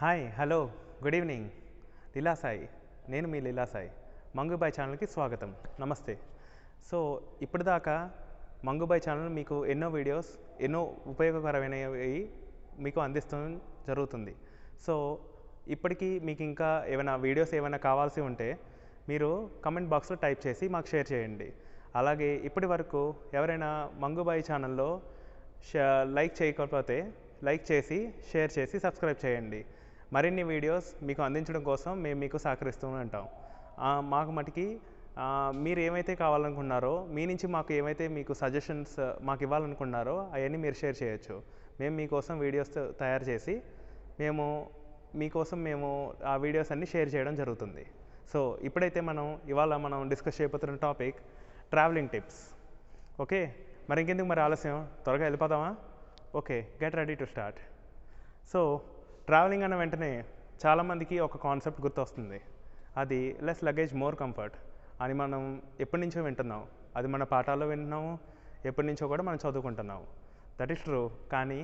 Hi hello good evening లీలా సాయి నేను మీ లీలా Sai మంగు bye ఛానల్కి స్వాగతం నమస్తే. సో ఇప్పటిదాకా మంగు బాయ్ ఛానల్ మీకు ఎన్నో వీడియోస్ ఎన్నో ఉపయోగకరమైనవి మీకు అందిస్తూ జరుగుతుంది. సో ఇప్పటికీ మీకు ఇంకా ఏమైనా వీడియోస్ ఏమైనా కావాల్సి ఉంటే మీరు కమెంట్ బాక్స్లో టైప్ చేసి మాకు షేర్ చేయండి. అలాగే ఇప్పటి వరకు ఎవరైనా మంగు బాయ్ ఛానల్లో లైక్ చేయకపోతే లైక్ చేసి షేర్ చేసి సబ్స్క్రైబ్ చేయండి. మరిన్ని వీడియోస్ మీకు అందించడం కోసం మేము మీకు సహకరిస్తూ ఉంటాం. మాకు మటుకి మీరు ఏమైతే కావాలనుకున్నారో మీ నుంచి మాకు ఏమైతే మీకు సజెషన్స్ మాకు ఇవ్వాలనుకున్నారో అవన్నీ మీరు షేర్ చేయొచ్చు. మేము మీకోసం వీడియోస్ తయారు చేసి మీకోసం మేము ఆ వీడియోస్ అన్నీ షేర్ చేయడం జరుగుతుంది. సో ఇప్పుడైతే ఇవాళ మనం డిస్కస్ చేయబోతున్న టాపిక్ ట్రావెలింగ్ టిప్స్. ఓకే, మరి ఇంకెందుకు మరి ఆలస్యం, త్వరగా వెళ్ళిపోదామా? Okay, get ready to start. So travelling అన్న వెంటనే చాలామందికి ఒక కాన్సెప్ట్ గుర్తొస్తుంది. అది లెస్ లగేజ్ మోర్ కంఫర్ట్ అని మనం ఎప్పటి నుంచో వింటున్నాం. అది మన పాఠాల్లో వింటున్నాము, ఎప్పటి నుంచో కూడా మనం చదువుకుంటున్నాము. That is true. కానీ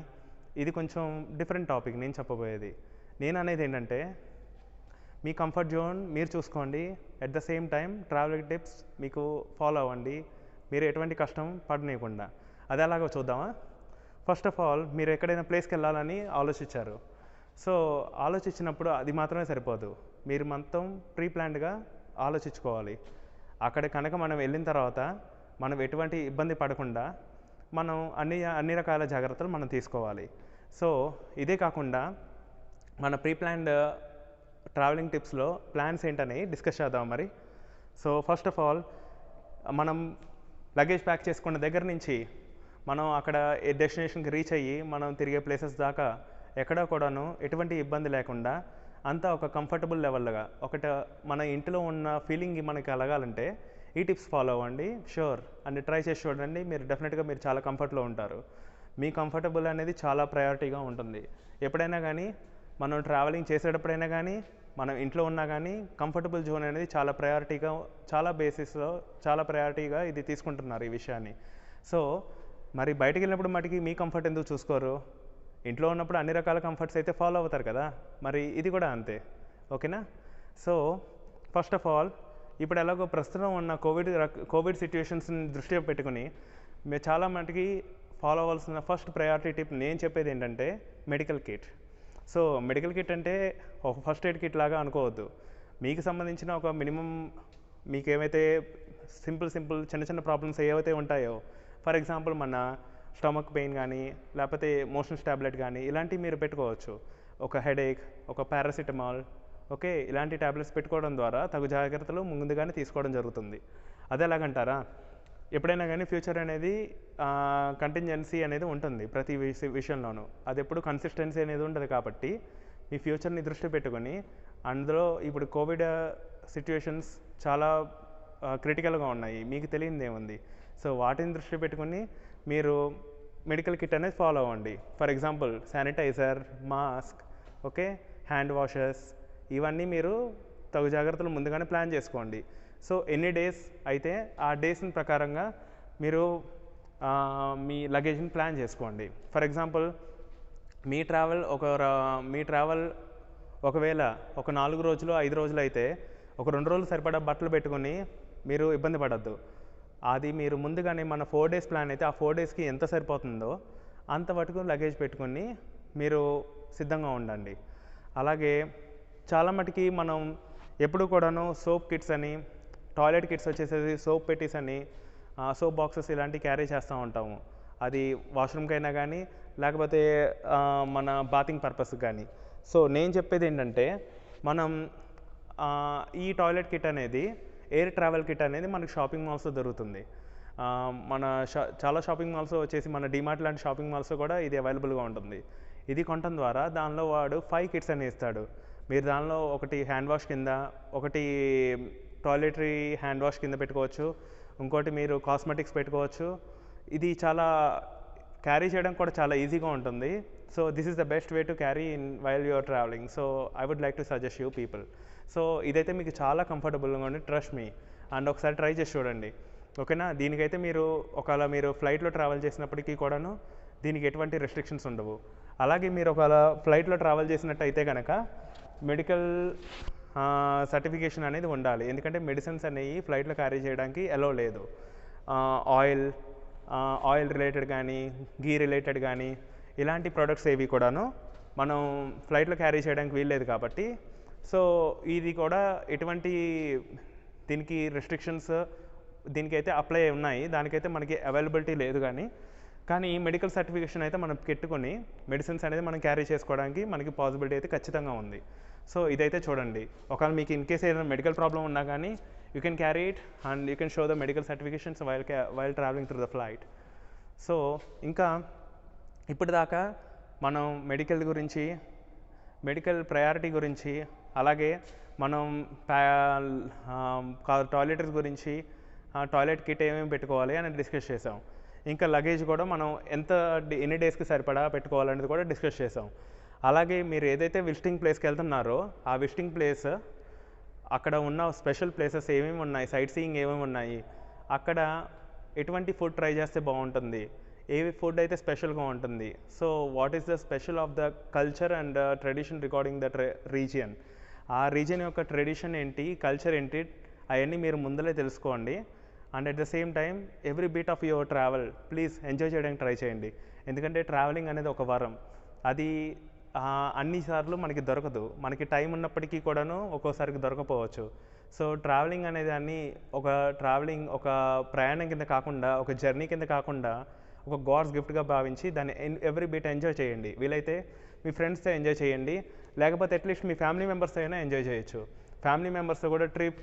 ఇది కొంచెం డిఫరెంట్ టాపిక్. నేను చెప్పబోయేది, నేను అనేది ఏంటంటే మీ కంఫర్ట్ జోన్ మీరు చూసుకోండి, at the same time travelling tips మీకు ఫాలో అవ్వండి, మీరు ఎటువంటి కష్టం పడనీయకుండా. అది ఎలాగో చూద్దామా? ఫస్ట్ ఆఫ్ ఆల్, మీరు ఎక్కడైనా ప్లేస్కి వెళ్ళాలని ఆలోచించారు. సో ఆలోచించినప్పుడు అది మాత్రమే సరిపోదు, మీరు మొత్తం ప్రీ ప్లాన్డ్గా ఆలోచించుకోవాలి. అక్కడ కనుక మనం వెళ్ళిన తర్వాత మనం ఎటువంటి ఇబ్బంది పడకుండా మనం అన్ని రకాల జాగ్రత్తలు మనం తీసుకోవాలి. సో ఇదే కాకుండా మన ప్రీ ప్లాన్డ్ ట్రావెలింగ్ టిప్స్లో ప్లాన్స్ ఏంటని డిస్కస్ చేద్దాం మరి. సో ఫస్ట్ ఆఫ్ ఆల్, మనం లగేజ్ ప్యాక్ చేసుకున్న దగ్గర నుంచి మనం అక్కడ డెస్టినేషన్కి రీచ్ అయ్యి మనం తిరిగే ప్లేసెస్ దాకా ఎక్కడా కూడాను ఎటువంటి ఇబ్బంది లేకుండా అంతా ఒక కంఫర్టబుల్ లెవెల్గా మన ఇంటిలో ఉన్న ఫీలింగ్ మనకి కలగాలంటే ఈ టిప్స్ ఫాలో అవ్వండి. షూర్ అండ్ ట్రై చేసి చూడండి, మీరు డెఫినెట్గా మీరు చాలా కంఫర్ట్లో ఉంటారు. మీ కంఫర్టబుల్ అనేది చాలా ప్రయారిటీగా ఉంటుంది. ఎప్పుడైనా కానీ మనం ట్రావెలింగ్ చేసేటప్పుడైనా కానీ మనం ఇంట్లో ఉన్నా కానీ కంఫర్టబుల్ జోన్ అనేది చాలా ప్రయారిటీగా, చాలా బేసిస్లో చాలా ప్రయారిటీగా ఇది తీసుకుంటున్నారు ఈ విషయాన్ని. సో మరి బయటికి వెళ్ళినప్పుడు మటుకి మీ కంఫర్ట్ ఎందుకు చూసుకోరు? ఇంట్లో ఉన్నప్పుడు అన్ని రకాల కంఫర్ట్స్ అయితే ఫాలో అవుతారు కదా, మరి ఇది కూడా అంతే. ఓకేనా? సో ఫస్ట్ ఆఫ్ ఆల్, ఇప్పుడు ఎలాగో ప్రస్తుతం ఉన్న కోవిడ్ సిచ్యువేషన్స్ని దృష్టిలో పెట్టుకుని మీరు చాలా మటుకి ఫాలో అవ్వాల్సిన ఫస్ట్ ప్రయారిటీ టిప్ నేను చెప్పేది ఏంటంటే medical kit. So medical kit అంటే ఒక ఫస్ట్ ఎయిడ్ కిట్ లాగా అనుకోవద్దు. మీకు సంబంధించిన ఒక మినిమం, మీకు ఏమైతే సింపుల్ చిన్న చిన్న ప్రాబ్లమ్స్ ఏవైతే ఉంటాయో, ఫర్ ఎగ్జాంపుల్ మన స్టమక్ పెయిన్ కానీ లేకపోతే మోషన్స్ ట్యాబ్లెట్ కానీ ఇలాంటివి మీరు పెట్టుకోవచ్చు. ఒక హెడేక్, ఒక పారాసిటమాల్, ఓకే, ఇలాంటి ట్యాబ్లెట్స్ పెట్టుకోవడం ద్వారా తగు జాగ్రత్తలు ముందుగానే తీసుకోవడం జరుగుతుంది. అదే ఎలాగంటారా, ఎప్పుడైనా కానీ ఫ్యూచర్ అనేది కంటింజెన్సీ అనేది ఉంటుంది ప్రతి విషయంలోనూ. అది ఎప్పుడు కన్సిస్టెన్సీ అనేది ఉండదు. కాబట్టి మీ ఫ్యూచర్ని దృష్టి పెట్టుకొని, అందులో ఇప్పుడు కోవిడ్ సిచ్యువేషన్స్ చాలా క్రిటికల్గా ఉన్నాయి, మీకు తెలియనిది ఏముంది. సో వాటిని దృష్టి పెట్టుకుని మీరు మెడికల్ కిట్ అనేది ఫాలో అవ్వండి. For example sanitiser, mask, okay, hand washes, ఇవన్నీ మీరు తగు జాగ్రత్తలు ముందుగానే ప్లాన్ చేసుకోండి. సో ఎన్ని డేస్ అయితే ఆ డేస్ని ప్రకారంగా మీరు మీ లగేజ్ని ప్లాన్ చేసుకోండి. ఫర్ ఎగ్జాంపుల్ మీ ట్రావెల్ ఒకవేళ ఒక 4 రోజులు 5 రోజులు అయితే ఒక 2 రోజులు సరిపడా బట్టలు పెట్టుకొని మీరు ఇబ్బంది పడద్దు. అది మీరు ముందుగానే మన 4 డేస్ ప్లాన్ అయితే ఆ 4 డేస్కి ఎంత సరిపోతుందో అంత మటుకు లగేజ్ పెట్టుకొని మీరు సిద్ధంగా ఉండండి. అలాగే చాలా మటుకి మనం ఎప్పుడు కూడాను సోప్ కిట్స్ అని, టాయిలెట్ కిట్స్ వచ్చేసేసి సోప్ పెట్టీస్ అని, సోప్ బాక్సెస్ ఇలాంటివి క్యారీ చేస్తూ ఉంటాము. అది వాష్రూమ్కి అయినా కానీ లేకపోతే మన బాతింగ్ పర్పస్కి కానీ. సో నేను చెప్పేది ఏంటంటే, మనం ఈ టాయిలెట్ కిట్ అనేది, ఎయిర్ ట్రావెల్ కిట్ అనేది మనకి షాపింగ్ మాల్స్లో దొరుకుతుంది. చాలా షాపింగ్ మాల్స్ వచ్చేసి మన డిమార్ట్ లాంటి షాపింగ్ మాల్స్లో కూడా ఇది అవైలబుల్గా ఉంటుంది. ఇది కొనడం ద్వారా దానిలో వాడు 5 కిట్స్ అని ఇస్తాడు. మీరు దానిలో ఒకటి హ్యాండ్ వాష్ కింద, ఒకటి టాయిలెటరీ హ్యాండ్ వాష్ కింద పెట్టుకోవచ్చు, ఇంకోటి మీరు కాస్మెటిక్స్ పెట్టుకోవచ్చు. ఇది చాలా క్యారీ చేయడం కూడా చాలా ఈజీగా ఉంటుంది. So this is the best way to carry in while you're travelling. So I would like to suggest you people. సో ఇదైతే మీకు చాలా కంఫర్టబుల్గా ఉంది, ట్రస్ట్ మీ. అండ్ ఒకసారి ట్రై చేసి చూడండి, ఓకేనా? దీనికైతే ఒకవేళ మీరు ఫ్లైట్లో ట్రావెల్ చేసినప్పటికీ కూడాను దీనికి ఎటువంటి రెస్ట్రిక్షన్స్ ఉండవు. అలాగే మీరు ఒకవేళ ఫ్లైట్లో ట్రావెల్ చేసినట్టయితే కనుక మెడికల్ సర్టిఫికేషన్ అనేది ఉండాలి. ఎందుకంటే మెడిసిన్స్ అనేవి ఫ్లైట్లో క్యారీ చేయడానికి అలో లేదు. ఆయిల్ ఆయిల్ రిలేటెడ్ కానీ గీ రిలేటెడ్ కానీ ఇలాంటి ప్రొడక్ట్స్ ఏవి కూడాను మనం ఫ్లైట్లో క్యారీ చేయడానికి వీల్లేదు కాబట్టి సో ఇది కూడా ఎటువంటి దీనికి రెస్ట్రిక్షన్స్ దీనికైతే అప్లై ఉన్నాయి, దానికైతే మనకి అవైలబిలిటీ లేదు. కానీ మెడికల్ సర్టిఫికేషన్ అయితే మనం పెట్టుకొని మెడిసిన్స్ అనేది మనం క్యారీ చేసుకోవడానికి మనకి పాసిబిలిటీ అయితే ఖచ్చితంగా ఉంది. సో ఇదైతే చూడండి, ఒకవేళ మీకు ఇన్ కేస్ ఏదైనా మెడికల్ ప్రాబ్లం ఉన్నా కానీ you can carry it and you can show the medical certifications while travelling through the flight. So ఇంకా ఇప్పటిదాకా మనం మెడికల్ గురించి, మెడికల్ ప్రయారిటీ గురించి, అలాగే మనం టాయిలెటరీస్ గురించి, టాయిలెట్ కిట్ ఏమేమి పెట్టుకోవాలి అని డిస్కస్ చేసాం. ఇంకా లగేజ్ కూడా మనం ఎన్ని డేస్కి సరిపడా పెట్టుకోవాలనేది కూడా డిస్కస్ చేసాం. అలాగే మీరు ఏదైతే విజిటింగ్ ప్లేస్కి వెళ్తున్నారో ఆ విజిటింగ్ ప్లేస్ అక్కడ ఉన్న స్పెషల్ ప్లేసెస్ ఏమేమి ఉన్నాయి, సైట్ సీయింగ్ ఏమేమి ఉన్నాయి, అక్కడ ఎటువంటి ఫుడ్ ట్రై చేస్తే బాగుంటుంది, ఏవి ఫుడ్ అయితే స్పెషల్గా ఉంటుంది, so what is the special of the culture and tradition regarding the region, ఆ రీజియన్ యొక్క ట్రెడిషన్ ఏంటి, కల్చర్ ఏంటి, అవన్నీ మీరు ముందలే తెలుసుకోండి. And at the same time every beat of your travel please enjoy చేయడానికి ట్రై చేయండి. ఎందుకంటే ట్రావెలింగ్ అనేది ఒక వరం, అది అన్నిసార్లు మనకి దొరకదు. మనకి టైం ఉన్నప్పటికీ కూడాను ఒక్కోసారికి దొరకపోవచ్చు. సో ట్రావెలింగ్ అనేది ఒక ప్రయాణం కింద కాకుండా, ఒక జర్నీ కింద కాకుండా ఒక గాడ్స్ గిఫ్ట్గా భావించి దాన్ని ఎవ్రీ బీట్ ఎంజాయ్ చేయండి. వీలైతే మీ ఫ్రెండ్స్తో ఎంజాయ్ చేయండి, లేకపోతే అట్లీస్ట్ మీ ఫ్యామిలీ మెంబర్స్తో అయినా ఎంజాయ్ చేయొచ్చు. ఫ్యామిలీ మెంబర్స్తో కూడా ట్రిప్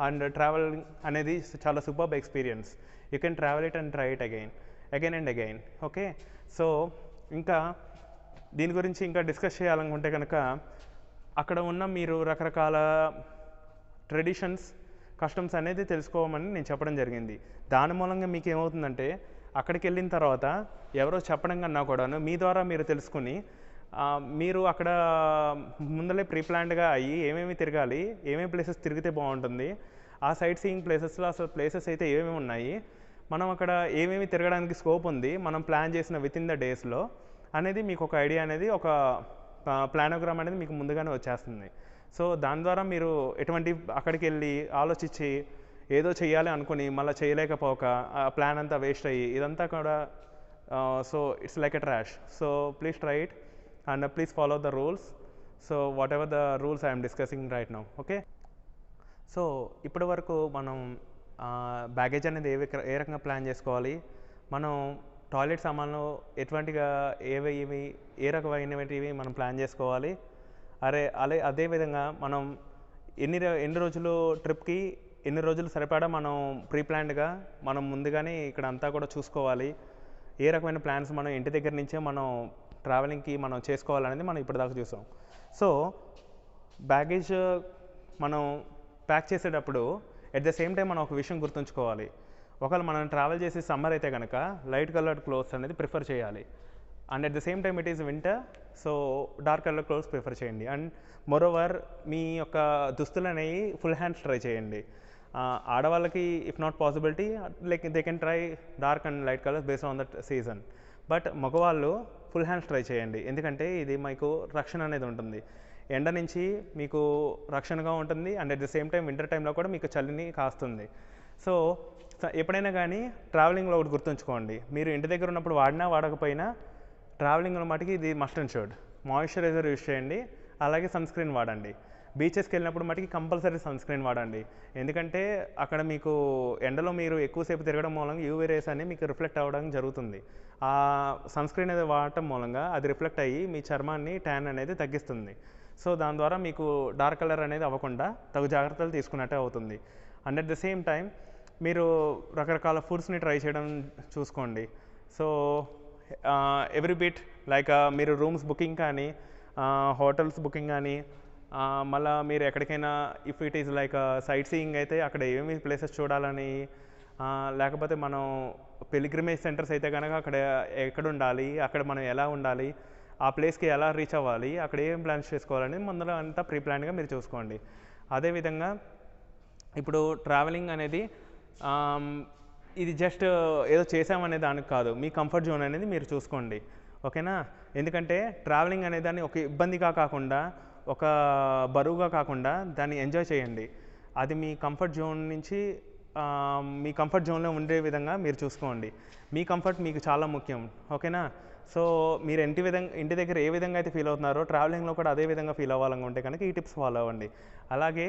అండ్ ట్రావెలింగ్ అనేది చాలా superb experience. You can travel it and try it again and again. Okay, so ఇంకా దీని గురించి ఇంకా డిస్కస్ చేయాలనుకుంటే కనుక అక్కడ ఉన్న మీరు రకరకాల ట్రెడిషన్స్, కస్టమ్స్ అనేది తెలుసుకోమని నేను చెప్పడం జరిగింది. దాని మూలంగా మీకు ఏమవుతుందంటే అక్కడికి వెళ్ళిన తర్వాత ఎవరో చెప్పడం కన్నా కూడాను మీ ద్వారా మీరు తెలుసుకుని మీరు అక్కడ ముందలే ప్రీప్లాన్డ్గా అయ్యి ఏమేమి తిరగాలి, ఏమేమి ప్లేసెస్ తిరిగితే బాగుంటుంది, ఆ సైట్ సీయింగ్ ప్లేసెస్లో అసలు ప్లేసెస్ అయితే ఏమేమి ఉన్నాయి, మనం అక్కడ ఏమేమి తిరగడానికి స్కోప్ ఉంది మనం ప్లాన్ చేసిన విత్ ఇన్ ద డేస్లో అనేది మీకు ఒక ఐడియా అనేది, ఒక ప్లానోగ్రామ్ అనేది మీకు ముందుగానే వచ్చేస్తుంది. సో దాని ద్వారా మీరు ఎటువంటి అక్కడికి వెళ్ళి ఆలోచించి ఏదో చేయాలి అనుకుని మళ్ళీ చేయలేకపోక ఆ ప్లాన్ అంతా వేస్ట్ అయ్యి ఇదంతా కూడా so it's like a trash. So please try it and please follow the rules. So what ever the rules I'm discussing right now. Okay, so ఇప్పటి వరకు మనం బ్యాగేజ్ అనేది ఏ రకంగా ప్లాన్ చేసుకోవాలి, మనం టాయిలెట్ సామాన్లు ఏ రకమైనవి మనం ప్లాన్ చేసుకోవాలి, అదేవిధంగా మనం ఎన్ని రోజులు ట్రిప్కి ఎన్ని రోజులు సరిపడా మనం ప్రీప్లాన్డ్గా మనం ముందుగానే ఇక్కడ అంతా కూడా చూసుకోవాలి, ఏ రకమైన ప్లాన్స్ మనం ఇంటి దగ్గర నుంచే మనం ట్రావెలింగ్కి మనం చేసుకోవాలనేది మనం ఇప్పటిదాకా చూసాం. సో బ్యాగేజ్ మనం ప్యాక్ చేసేటప్పుడు ఎట్ ద సేమ్ టైం మనం ఒక విషయం గుర్తుంచుకోవాలి, ఒకవేళ మనం ట్రావెల్ చేసే సమ్మర్ అయితే కనుక లైట్ కలర్డ్ క్లోత్స్ అనేది ప్రిఫర్ చేయాలి. And at the same time it is winter, so dark colour clothes prefer చేయండి. అండ్ మోరోవర్ మీ యొక్క దుస్తులు అనేవి ఫుల్ హ్యాండ్స్ ట్రై చేయండి. ఆడవాళ్ళకి if not possibility like they can try dark and light colours based on that season, but మగవాళ్ళు full hands try చేయండి. ఎందుకంటే ఇది మీకు రక్షణ అనేది ఉంటుంది, ఎండ నుంచి మీకు రక్షణగా ఉంటుంది. And at the same time winter టైంలో కూడా మీకు చలిని కాస్తుంది. సో ఎప్పుడైనా కానీ ట్రావెలింగ్లో ఒకటి గుర్తుంచుకోండి, మీరు ఇంటి దగ్గర ఉన్నప్పుడు వాడకపోయినా ట్రావెలింగ్లో మటుకి ఇది must and should moisturiser use చేయండి, అలాగే సన్ స్క్రీన్ వాడండి. బీచెస్కి వెళ్ళినప్పుడు మటుకి కంపల్సరీ సన్ స్క్రీన్ వాడండి, ఎందుకంటే అక్కడ మీకు ఎండలో మీరు ఎక్కువసేపు తిరగడం మూలంగా యూవీ రేస్ అని మీకు రిఫ్లెక్ట్ అవ్వడం జరుగుతుంది. ఆ సన్ స్క్రీన్ అనేది వాడటం మూలంగా అది రిఫ్లెక్ట్ అయ్యి మీ చర్మాన్ని ట్యాన్ అనేది తగ్గిస్తుంది. సో దాని ద్వారా మీకు డార్క్ కలర్ అనేది అవ్వకుండా తగు జాగ్రత్తలు తీసుకున్నట్టే అవుతుంది. And at the same time మీరు రకరకాల ఫుడ్స్ని ట్రై చేయడం చూసుకోండి. సో ఎవ్రీ బిట్ లైక్ మీరు రూమ్స్ బుకింగ్ కానీ హోటల్స్ బుకింగ్ కానీ మళ్ళీ మీరు ఎక్కడికైనా if it is like sight seeing అయితే అక్కడ ఏమేమి ప్లేసెస్ చూడాలని, లేకపోతే మనం పిలిగ్రిమేజ్ సెంటర్స్ అయితే కనుక అక్కడ ఎక్కడ ఉండాలి, అక్కడ మనం ఎలా ఉండాలి, ఆ ప్లేస్కి ఎలా రీచ్ అవ్వాలి, అక్కడ ఏం ప్లాన్స్ చేసుకోవాలని ముందర అంతా ప్రీ ప్లాన్గా మీరు చూసుకోండి. అదేవిధంగా ఇప్పుడు ట్రావెలింగ్ అనేది ఇది జస్ట్ ఏదో చేసామనే దానికి కాదు, మీ కంఫర్ట్ జోన్ అనేది మీరు చూసుకోండి. ఓకేనా. ఎందుకంటే ట్రావెలింగ్ అనే దాన్ని ఒక ఇబ్బందిగా కాకుండా, ఒక బరువుగా కాకుండా దాన్ని ఎంజాయ్ చేయండి. అది మీ కంఫర్ట్ జోన్ నుంచి మీ కంఫర్ట్ జోన్లో ఉండే విధంగా మీరు చూసుకోండి. మీ కంఫర్ట్ మీకు చాలా ముఖ్యం. ఓకేనా. సో మీరు ఇంటి దగ్గర ఏ విధంగా అయితే ఫీల్ అవుతున్నారో ట్రావెలింగ్లో కూడా అదే విధంగా ఫీల్ అవ్వాలనుకుంటే కనుక ఈ టిప్స్ ఫాలో అవ్వండి. అలాగే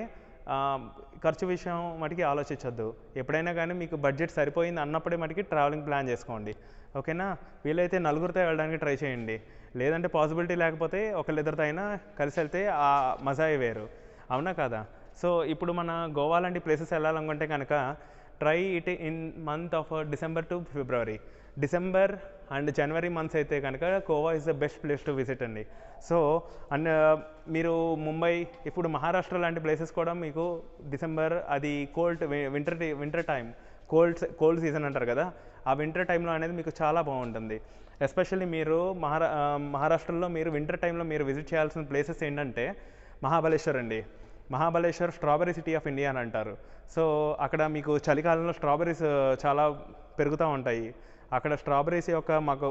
ఖర్చు విషయం మటుకి ఆలోచించొద్దు. ఎప్పుడైనా కానీ మీకు బడ్జెట్ సరిపోయింది అన్నప్పుడే మటుకి ట్రావెలింగ్ ప్లాన్ చేసుకోండి. ఓకేనా. వీలైతే నలుగురితో వెళ్ళడానికి ట్రై చేయండి. లేదంటే పాసిబిలిటీ లేకపోతే ఒకళ్ళిద్దరితో అయినా కలిసి వెళ్తే ఆ మజాయే వేరు. అవునా కదా. సో ఇప్పుడు మన గోవా లాంటి ప్లేసెస్ వెళ్ళాలనుకుంటే కనుక try it in month of December to February. December and January months అయితే కనుక Goa is the best place to visit అండి. సో అండ్ మీరు ముంబై, ఇప్పుడు మహారాష్ట్ర లాంటి ప్లేసెస్ కూడా మీకు డిసెంబర్ అది వింటర్ టైం, కోల్డ్ సీజన్ అంటారు కదా, ఆ వింటర్ టైంలో అనేది మీకు చాలా బాగుంటుంది. ఎస్పెషల్లీ మీరు మహారాష్ట్రలో మీరు వింటర్ టైంలో మీరు విజిట్ చేయాల్సిన ప్లేసెస్ ఏంటంటే మహాబలేశ్వర్ అండి. Mahabaleshwar strawberry city of India అని అంటారు. సో అక్కడ మీకు చలికాలంలో స్ట్రాబెరీస్ చాలా పెరుగుతూ ఉంటాయి. అక్కడ స్ట్రాబెరీస్ యొక్క మాకు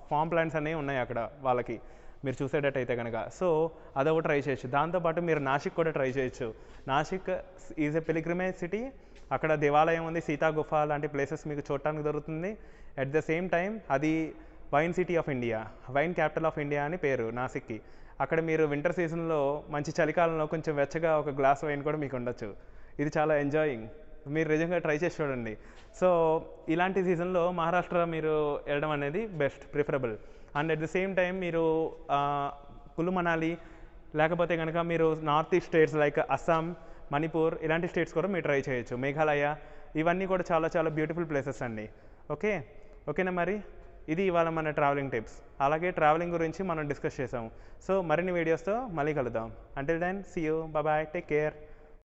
ఫామ్ ప్లాంట్స్ అనేవి ఉన్నాయి అక్కడ వాళ్ళకి, మీరు చూసేటట్టయితే కనుక. సో అదొకటి ట్రై చేయొచ్చు. దాంతోపాటు మీరు నాసిక్ కూడా ట్రై చేయొచ్చు. Nashik is a pilgrimage city. అక్కడ దేవాలయం ఉంది, సీతా గుఫ లాంటి ప్లేసెస్ మీకు చూడటానికి దొరుకుతుంది. అట్ ద సేమ్ టైం అది wine city of India, wine capital of India అని పేరు నాసిక్కి. అక్కడ మీరు వింటర్ సీజన్లో మంచి చలికాలంలో కొంచెం వెచ్చగా ఒక గ్లాస్ వైన్ కూడా మీకు ఉండొచ్చు. ఇది చాలా ఎంజాయింగ్. మీరు నిజంగా ట్రై చేసి చూడండి. సో ఇలాంటి సీజన్లో మహారాష్ట్ర మీరు వెళ్ళడం అనేది best preferable. And at the same time మీరు కులు మనాలి లేకపోతే కనుక మీరు north east states like Assam, Manipur ఇలాంటి స్టేట్స్ కూడా మీరు ట్రై చేయొచ్చు. మేఘాలయ, ఇవన్నీ కూడా చాలా చాలా బ్యూటిఫుల్ ప్లేసెస్ అండి. ఓకేనా మరి. ఇది ఇవాళ మన ట్రావెలింగ్ టిప్స్. అలాగే ట్రావెలింగ్ గురించి మనం డిస్కస్ చేసాము. సో మరిన్ని వీడియోస్తో మళ్ళీ కలుద్దాం. Until then see you, bye, take care.